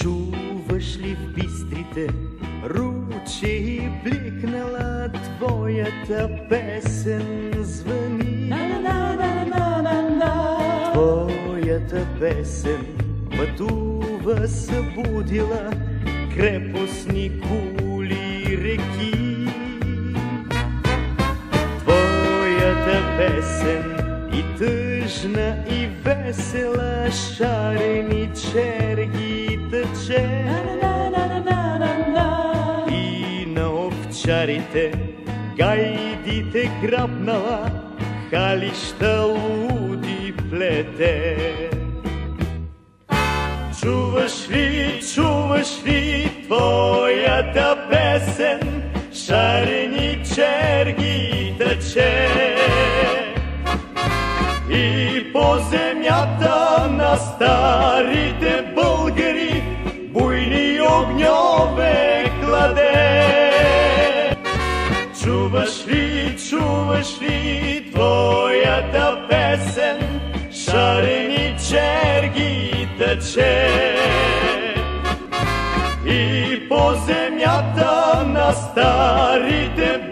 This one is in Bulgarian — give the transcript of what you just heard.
Чуваш ли в бистрите ручеи бликнала твоята песен звъни? Твоята песен пътува, събудила крепостни кули реки. Твоята песен и тъжна, и весела, шарени черги тъче. И на овчарите гайдите грабнала, халища луди плете. Чуваш ли твоята песен, шарени черги тъче? И по земята на старите българи буйни огньове кладе. Чуваш ли твоята песен, шарени черги тъче? И по земята на старите